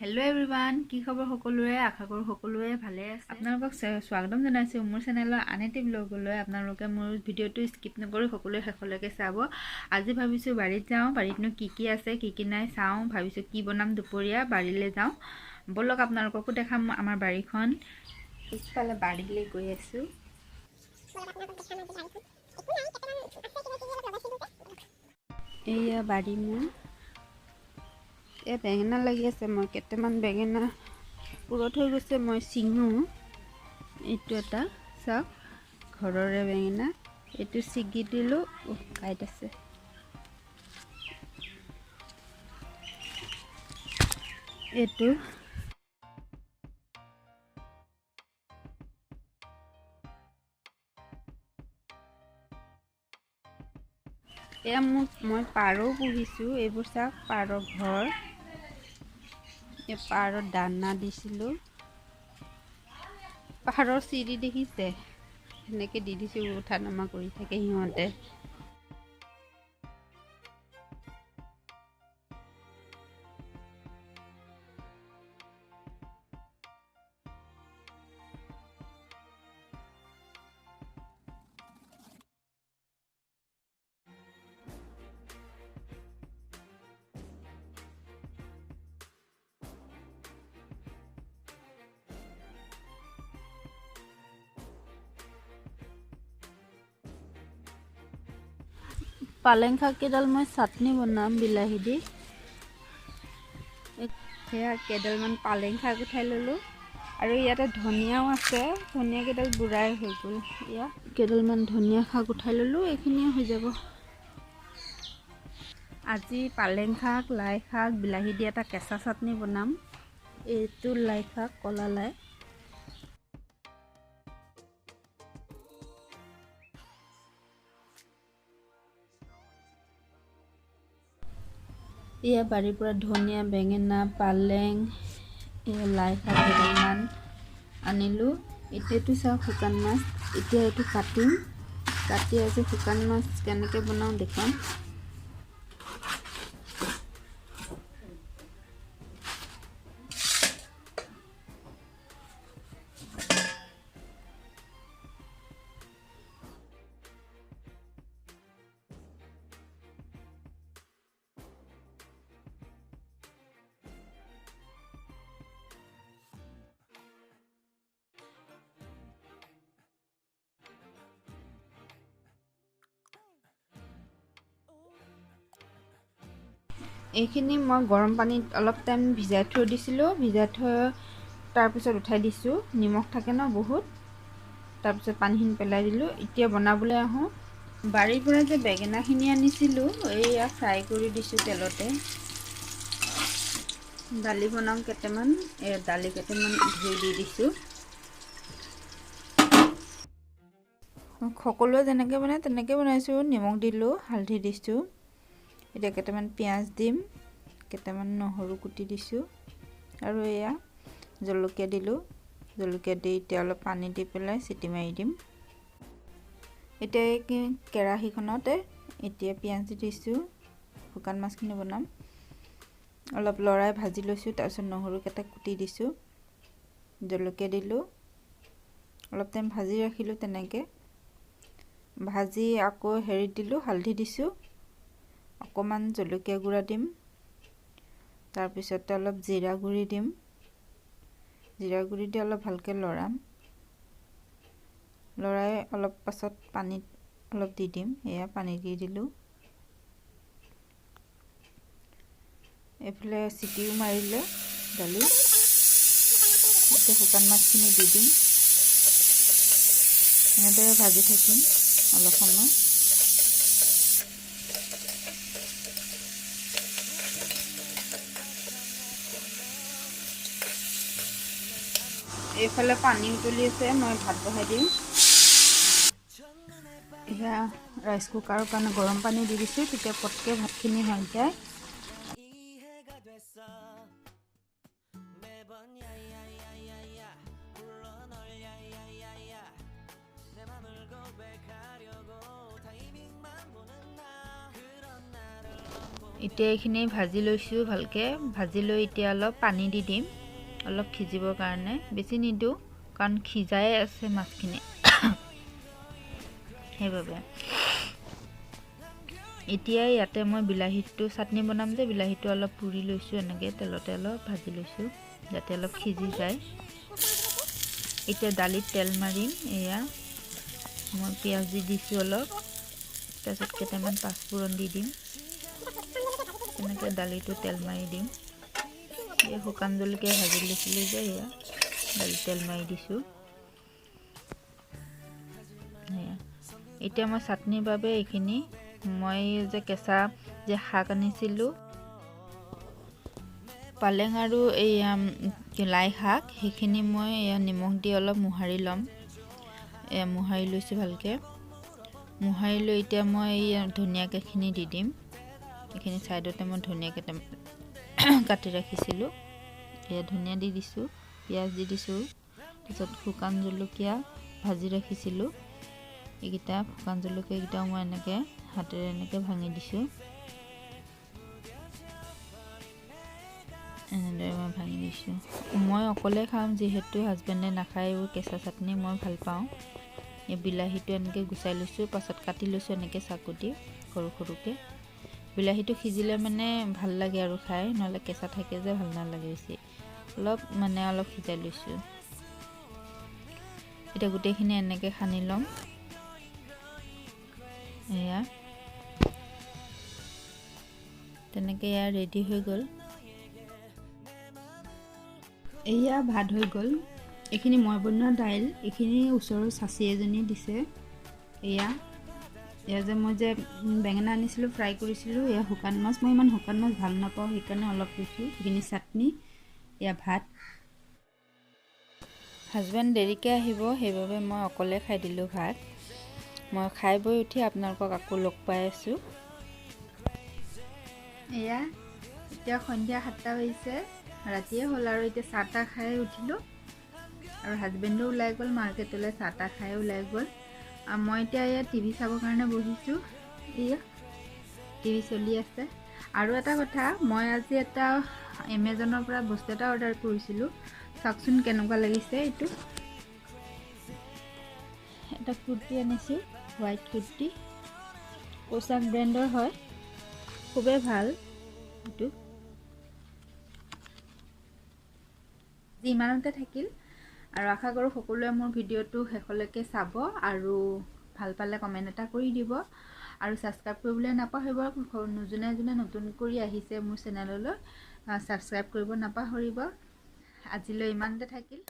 Hello everyone की खबर सकलोरे आशा करूँ सकलोरे भाले आछे। आपनालोকক स्वागतम जनाइছো मोर चेनेলৰ আন এটি ব্লগলৈ। আপোনালোকে মোৰ ভিডিঅ'টো স্কিপ নকৰি সকলোৱে শেষলৈকে চাব। আজি ভাবিছো বাৰীত যাওঁ, বাৰীতনো কি আছে কি নাই চাওঁ। ভাবিছো কি বনাম দুপৰীয়া, বাৰীলৈ যাওঁ বলক আপোনালোককো দেখাম আমাৰ বাৰীখন। পিছফালে বাৰীলৈ গৈ আছো। এয়া বাৰী মোৰ। বেঙেনা লাগি আছে, মই কেইটামান বেঙেনা পুৰত হৈ গৈছে, মই চিঙো। এইটো এটা চাওক, ঘৰৰে বেঙেনা। এইটো ছিগি দিলোঁ, কাইট আছে। এইটো এয়া মই পাৰও পুহিছোঁ। এইবোৰ চাওক, পাৰৰ ঘৰ। পাৰত দানা দিছিলোঁ। পাহাৰৰ চিৰি দেখিছে, সেনেকৈ দি দিছোঁ, উঠা নমা কৰি থাকে সিহঁতে। পালেং শাক কেইডাল মই চাটনি বনাম বিলাহী দি। সেয়া কেইডালমান পালেং শাক উঠাই ল'লোঁ। আৰু ইয়াতে ধনিয়াও আছে, ধনিয়া কেইডাল বুঢ়াই হৈ গ'ল। ইয়াত কেইডালমান ধনিয়া শাক উঠাই ল'লোঁ, এইখিনিয়ে হৈ যাব। আজি পালেং শাক, লাই শাক, বিলাহী দি এটা কেঁচা চাটনি বনাম। এইটো লাই শাক, কলা লাই। এয়া বাৰীৰ পৰা ধনিয়া, বেঙেনা, পালেং, লাই শাক কেইডালমান আনিলোঁ। এতিয়াতো চাওক শুকান মাছ, এতিয়া এইটো কাটিম। কাটি আজি শুকান মাছ কেনেকৈ বনাওঁ দেখাম। এইখিনি মই গৰম পানীত অলপ টাইম ভিজাই থৈ দিছিলোঁ। ভিজাই থৈ তাৰপিছত উঠাই দিছোঁ। নিমখ থাকে ন বহুত, তাৰপিছত পানীখিনি পেলাই দিলোঁ। এতিয়া বনাবলৈ আহোঁ। বাৰীৰ পৰা যে বেঙেনাখিনি আনিছিলোঁ, এইয়া ফ্ৰাই কৰি দিছোঁ তেলতে। দালি বনাওঁ কেইটামান, দালি কেইটামান ধুই দি দিছোঁ। সকলোৱে যেনেকৈ বনায় তেনেকৈ বনাইছোঁ। নিমখ দিলোঁ, হালধি দিছোঁ। এতিয়া কেইটামান পিঁয়াজ দিম, কেইটামান নহৰু কুটি দিছোঁ, আৰু এয়া জলকীয়া দিলোঁ। জলকীয়া দি এতিয়া অলপ পানী দি পেলাই চিটি মাৰি দিম। এতিয়া এই কেৰাহীখনতে এতিয়া পিঁয়াজ দি দিছোঁ। শুকান মাছখিনি বনাম। অলপ লৰাই ভাজি লৈছোঁ, তাৰপিছত নহৰুকেইটা কুটি দিছোঁ, জলকীয়া দিলোঁ, অলপ টাইম ভাজি ৰাখিলোঁ। তেনেকৈ ভাজি আকৌ হেৰিত দিলোঁ, হালধি দিছোঁ, অকণমান জলকীয়া গুড়া দিম, তাৰপিছতে অলপ জিৰা গুড়ি দিম। জিৰা গুড়ি দি অলপ ভালকৈ লৰাম। লৰাই অলপ পাছত পানীত অলপ দি দিম। এয়া পানী দি দিলোঁ। এইফালে চিটিও মাৰিলে দালি। এতিয়া শুকান মাছখিনি দি দিম। এনেদৰে ভাজি থাকিম অলপ সময়। এইফালে পানী উতলি আছে, মই ভাত বহাই দিম। এয়া ৰাইচ কুকাৰৰ কাৰণে গৰম পানী দি দিছোঁ, তেতিয়া পটকৈ ভাতখিনি হৈ যায়। এতিয়া এইখিনি ভাজি লৈছোঁ ভালকৈ ভাজি লৈ এতিয়া অলপ পানী দি দিম অলপ সিজিবৰ কাৰণে বেছি নিদিওঁ কাৰণ সিজাই আছে মাছখিনি সেইবাবে এতিয়া ইয়াতে মই বিলাহীটো চাটনি বনাম যে বিলাহীটো অলপ পুৰি লৈছোঁ এনেকৈ তেলতে অলপ ভাজি লৈছোঁ যাতে অলপ সিজি যায় এতিয়া দালিত তেল মাৰিম এয়া মই পিঁয়াজ দি দিছোঁ অলপ তাৰপিছত কেইটামান পাঁচফোৰণ দি দিম এনেকৈ দালিটো তেল মাৰি দিম এই শুকান জলকীয়া ভাজি লৈছিলোঁ যে এয়া দালিত তেল মাৰি দিছোঁ সেয়া এতিয়া মই চাটনিৰ বাবে এইখিনি মই যে কেঁচা যে শাক আনিছিলোঁ পালেং আৰু এই লাই শাক সেইখিনি মই এয়া নিমখ দি অলপ মোহাৰি ল'ম এয়া মোহাৰি লৈছোঁ ভালকৈ মোহাৰি লৈ এতিয়া মই এই ধনিয়াখিনি দি দিম এইখিনি ছাইডতে মই ধনিয়া কেইটামান কাটি ৰাখিছিলোঁ এয়া ধনিয়া দি দিছোঁ পিঁয়াজ দি দিছোঁ তাৰপিছত শুকান জলকীয়া ভাজি ৰাখিছিলোঁ এইকেইটা শুকান জলকীয়াকেইটাও মই এনেকৈ হাতেৰে এনেকৈ ভাঙি দিছোঁ এনেদৰে মই ভাঙি দিছোঁ মই অকলে খাম যিহেতু হাজবেণ্ডে নাখায় এইবোৰ কেঁচা চাটনি মই ভাল পাওঁ এই বিলাহীটো এনেকৈ গুচাই লৈছোঁ পাছত কাটি লৈছোঁ এনেকৈ চাকুটি সৰু সৰুকৈ বিলাহীটো সিজিলে মানে ভাল লাগে আৰু খাই নহ'লে কেঁচা থাকে যে ভাল নালাগে বেছি অলপ সিজাই লৈছোঁ এতিয়া গোটেইখিনি এনেকৈ সানি ল'ম এয়া তেনেকৈ এয়া ৰেডি হৈ গ'ল এয়া ভাত হৈ গ'ল এইখিনি মই বনোৱা দাইল এইখিনি ওচৰৰ চাচি এজনী দিছে এয়া যে মই যে বেঙেনা আনিছিলোঁ ফ্ৰাই কৰিছিলোঁ এয়া শুকান মাছ মই ইমান শুকান মাছ ভাল নাপাওঁ সেইকাৰণে অলপ লৈছোঁ সেইখিনি চাটনি এয়া ভাত হাজবেণ্ড দেৰিকৈ আহিব সেইবাবে মই অকলে খাই দিলোঁ ভাত মই খাই বৈ উঠি আপোনালোকক আকৌ লগ পাই আছোঁ এয়া এতিয়া সন্ধিয়া 7টা বাজিছে ৰাতিয়ে হ'ল আৰু এতিয়া চাহ তাহ খাই উঠিলোঁ আৰু হাজবেণ্ডো ওলাই গ'ল মাৰ্কেটলৈ চাহ তাহ খাই ওলাই গ'ল আৰু মই এতিয়া এয়া টিভি চাবৰ কাৰণে বহিছোঁ এয়া টিভি চলি আছে আৰু এটা কথা মই আজি এটা এমেজনৰ পৰা বস্তু এটা অৰ্ডাৰ কৰিছিলোঁ চাওকচোন কেনেকুৱা লাগিছে এইটো এটা কুৰ্তি আনিছোঁ হোৱাইট কুৰ্তি পোচাক ব্ৰেণ্ডৰ হয় খুবেই ভাল এইটো ইমানতে থাকিল আৰু আশা কৰোঁ সকলোৱে মোৰ ভিডিঅ'টো শেষলৈকে চাব আৰু ভাল পালে কমেণ্ট এটা কৰি দিব আৰু ছাবস্ক্ৰাইব কৰিবলৈ নাপাহৰিব যোনে যোনে নতুন কৰি আহিছে মোৰ চেনেললৈ ছাবস্ক্ৰাইব কৰিব নাপাহৰিব আজিলৈ ইমানতে থাকিল